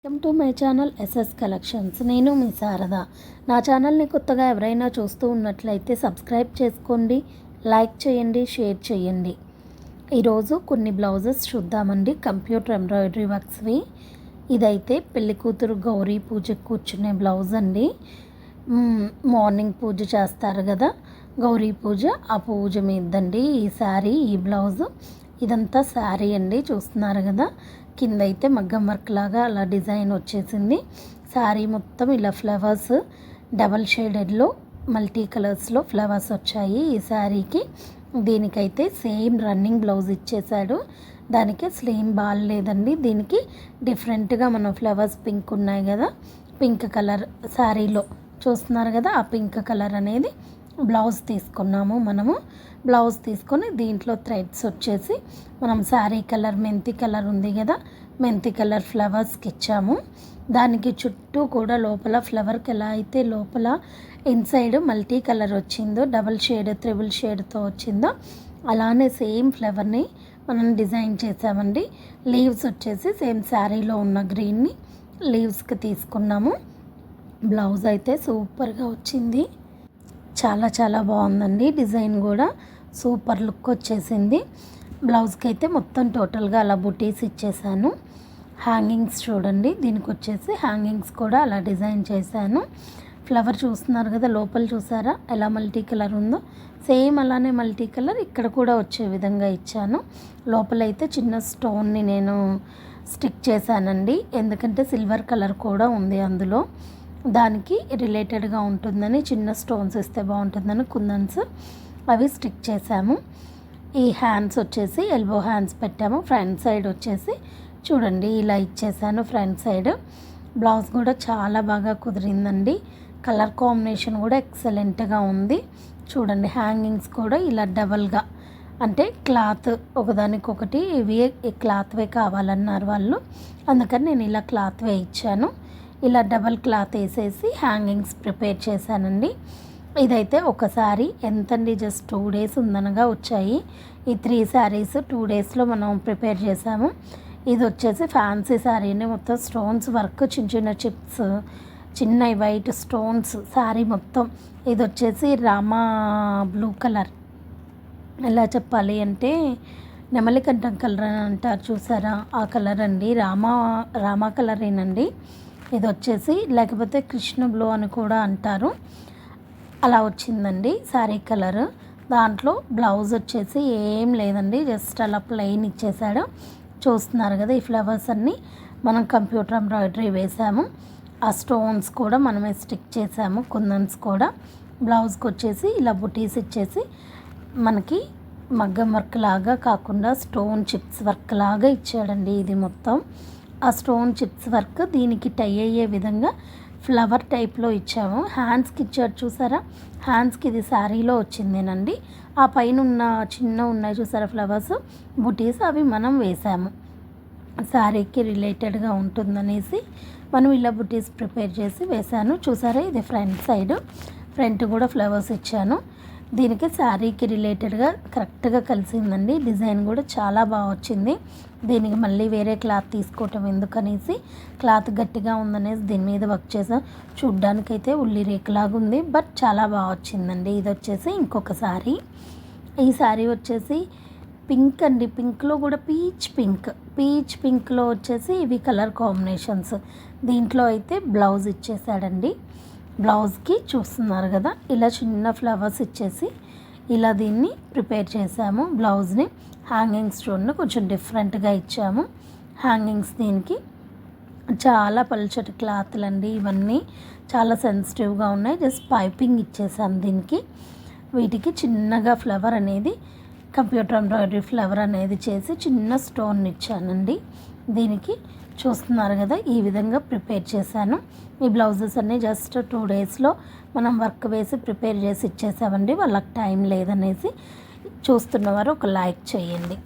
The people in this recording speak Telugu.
Welcome to my channel SS collections. నేను మీ శారద. నా ఛానల్ని కొత్తగా ఎవరైనా చూస్తూ ఉన్నట్లయితే సబ్స్క్రైబ్ చేసుకోండి, లైక్ చేయండి, షేర్ చేయండి. ఈరోజు కొన్ని బ్లౌజెస్ చూద్దామండి, కంప్యూటర్ ఎంబ్రాయిడరీ వర్క్స్వి. ఇదైతే పెళ్లి కూతురు గౌరీ పూజకు కూర్చునే బ్లౌజ్ అండి. మార్నింగ్ పూజ చేస్తారు కదా, గౌరీ పూజ, ఆ పూజ మీదండి ఈ శారీ, ఈ బ్లౌజు. ఇదంతా శారీ అండి, చూస్తున్నారు కదా. కింద అయితే మగ్గం వర్క్ లాగా అలా డిజైన్ వచ్చేసింది. శారీ మొత్తం ఇలా ఫ్లవర్స్ డబల్ షేడెడ్లో మల్టీ కలర్స్లో ఫ్లవర్స్ వచ్చాయి ఈ శారీకి. దీనికైతే సేమ్ రన్నింగ్ బ్లౌజ్ ఇచ్చేసాడు. దానికి స్లీమ్ బాల్ లేదండి. దీనికి డిఫరెంట్గా మనం ఫ్లవర్స్ పింక్ ఉన్నాయి కదా, పింక్ కలర్ శారీలో చూస్తున్నారు కదా, ఆ పింక్ కలర్ అనేది బ్లౌజ్ తీసుకున్నాము మనము. బ్లౌజ్ తీసుకొని దీంట్లో థ్రెడ్స్ వచ్చేసి మనం శారీ కలర్ మెంతి కలర్ ఉంది కదా, మెంతి కలర్ ఫ్లవర్స్కి ఇచ్చాము. దానికి చుట్టూ కూడా లోపల ఫ్లవర్కి ఎలా అయితే లోపల ఇన్సైడ్ మల్టీ కలర్ వచ్చిందో, డబల్ షేడ్ త్రిబుల్ షేడ్తో వచ్చిందో, అలానే సేమ్ ఫ్లవర్ని మనం డిజైన్ చేసామండి. లీవ్స్ వచ్చేసి సేమ్ శారీలో ఉన్న గ్రీన్ని లీవ్స్కి తీసుకున్నాము. బ్లౌజ్ అయితే సూపర్గా వచ్చింది, చాలా చాలా బాగుందండి. డిజైన్ కూడా సూపర్ లుక్ వచ్చేసింది. బ్లౌజ్కి అయితే మొత్తం టోటల్గా అలా బుటీస్ ఇచ్చేసాను. హ్యాంగింగ్స్ చూడండి, దీనికి వచ్చేసి హ్యాంగింగ్స్ కూడా అలా డిజైన్ చేశాను. ఫ్లవర్ చూస్తున్నారు కదా, లోపల చూసారా ఎలా మల్టీ కలర్ ఉందో, సేమ్ అలానే మల్టీ కలర్ ఇక్కడ కూడా వచ్చే విధంగా ఇచ్చాను. లోపలైతే చిన్న స్టోన్ని నేను స్టిక్ చేశానండి, ఎందుకంటే సిల్వర్ కలర్ కూడా ఉంది అందులో. దానికి రిలేటెడ్గా ఉంటుందని చిన్న స్టోన్స్ ఇస్తే బాగుంటుందని కుందన్స్ అవి స్టిక్ చేసాము. ఈ హ్యాండ్స్ వచ్చేసి ఎల్బో హ్యాండ్స్ పెట్టాము. ఫ్రంట్ సైడ్ వచ్చేసి చూడండి ఇలా ఇచ్చేసాను ఫ్రంట్ సైడ్. బ్లౌజ్ కూడా చాలా బాగా కుదిరిందండి. కలర్ కాంబినేషన్ కూడా ఎక్సలెంట్గా ఉంది. చూడండి హ్యాంగింగ్స్ కూడా ఇలా డబల్గా, అంటే క్లాత్ ఒకదానికొకటి ఇవి క్లాత్వే కావాలన్నారు వాళ్ళు, అందుకని నేను ఇలా క్లాత్వే ఇచ్చాను. ఇలా డబల్ క్లాత్ వేసేసి హ్యాంగింగ్స్ ప్రిపేర్ చేశానండి. ఇదైతే ఒకసారి ఎంతండి, జస్ట్ 2 days ఉందనగా వచ్చాయి. ఈ 3 sarees 2 daysలో మనం ప్రిపేర్ చేసాము. ఇది వచ్చేసి ఫ్యాన్సీ శారీని మొత్తం స్టోన్స్ వర్క్, చిన్న చిన్న చిప్స్, చిన్న వైట్ స్టోన్స్ శారీ మొత్తం. ఇది వచ్చేసి రామా బ్లూ కలర్, ఎలా చెప్పాలి అంటే నెమలికంఠం కలర్ అని అంటారు చూసారా, ఆ కలర్ అండి. రామా కలరేనండి ఇది వచ్చేసి, లేకపోతే కృష్ణ బ్లూ అని కూడా అంటారు. అలా వచ్చిందండి శారీ కలర్. దాంట్లో బ్లౌజ్ వచ్చేసి ఏం లేదండి, జస్ట్ అలా ప్లెయిన్ ఇచ్చేసాడు. చూస్తున్నారు కదా, ఈ ఫ్లవర్స్ అన్నీ మనం కంప్యూటర్ ఎంబ్రాయిడరీ వేసాము. ఆ స్టోన్స్ కూడా మనమే స్టిక్ చేసాము, కుందన్స్ కూడా. బ్లౌజ్కి వచ్చేసి ఇలా బుటీస్ ఇచ్చేసి మనకి మగ్గం వర్క్ లాగా కాకుండా స్టోన్ చిప్స్ వర్క్ లాగా ఇచ్చాడండి. ఇది మొత్తం ఆ స్టోన్ చిప్స్ వర్క్ దీనికి టై అయ్యే విధంగా ఫ్లవర్ టైప్లో ఇచ్చాము. హ్యాండ్స్కి ఇచ్చాడు చూసారా, హ్యాండ్స్కి ఇది శారీలో వచ్చిందేనండి. ఆ పైన ఉన్న చిన్న ఉన్నాయి చూసారా ఫ్లవర్స్ బుటీస్, అవి మనం వేసాము. శారీకి రిలేటెడ్గా ఉంటుందనేసి మనం ఇలా బుటీస్ ప్రిపేర్ చేసి వేసాను. చూసారా, ఇది ఫ్రంట్ సైడ్, ఫ్రంట్ కూడా ఫ్లవర్స్ ఇచ్చాను. దీనికి శారీకి రిలేటెడ్గా కరెక్ట్గా కలిసిందండి. డిజైన్ కూడా చాలా బాగా వచ్చింది. దీనికి మళ్ళీ వేరే క్లాత్ తీసుకోవటం ఎందుకనేసి, క్లాత్ గట్టిగా ఉందనేసి దీని మీద వర్క్ చేసాం. చూడ్డానికైతే ఉల్లి రేకులాగా ఉంది, బట్ చాలా బాగా వచ్చిందండి. ఇది వచ్చేసి ఇంకొక శారీ. ఈ శారీ వచ్చేసి పింక్ అండి, పింక్లో కూడా పీచ్ పింక్లో వచ్చేసి ఇవి కలర్ కాంబినేషన్స్. దీంట్లో అయితే బ్లౌజ్ ఇచ్చేసాడండి. బ్లౌజ్కి చూస్తున్నారు కదా, ఇలా చిన్న ఫ్లవర్స్ ఇచ్చేసి ఇలా దీన్ని ప్రిపేర్ చేసాము. బ్లౌజ్ని హ్యాంగింగ్స్ చూడండి కొంచెం డిఫరెంట్గా ఇచ్చాము. హ్యాంగింగ్స్ దీనికి చాలా పల్చటి క్లాత్లు అండి, ఇవన్నీ చాలా సెన్సిటివ్గా ఉన్నాయి. జస్ట్ పైపింగ్ ఇచ్చేసాము దీనికి. వీటికి చిన్నగా ఫ్లవర్ అనేది కంప్యూటర్ ఎంబ్రాయిడరీ ఫ్లవర్ అనేది చేసి చిన్న స్టోన్ ఇచ్చానండి. దీనికి చూస్తున్నారు కదా, ఈ విధంగా ప్రిపేర్ చేశాను. ఈ బ్లౌజెస్ అన్నీ జస్ట్ 2 daysలో మనం వర్క్ వేసి ప్రిపేర్ చేసి ఇచ్చేసామండి. వాళ్ళకి టైం లేదనేసి. చూస్తున్నవారు ఒక లైక్ చేయండి.